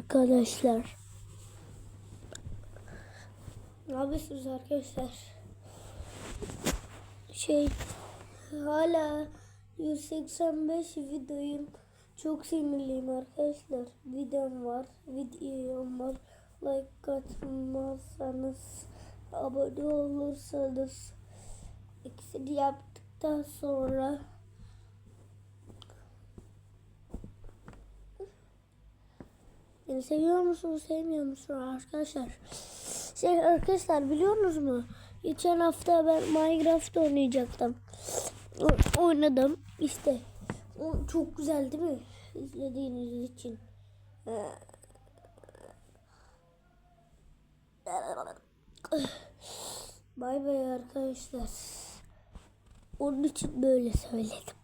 arkadaşlar. Ne yapıyorsunuz arkadaşlar? Hala 185 videoyum. Çok sinirliyim arkadaşlar. Videom var. Like atmazsanız, abone olursanız, ikisini yaptıktan sonra beni seviyor musunuz, sevmiyor musunuz arkadaşlar? Arkadaşlar biliyorsunuz mu? Geçen hafta ben Minecraft oynayacaktım. Oynadım. İşte o çok güzel değil mi? İzlediğiniz için. Bay bay arkadaşlar. Onun için böyle söyledim.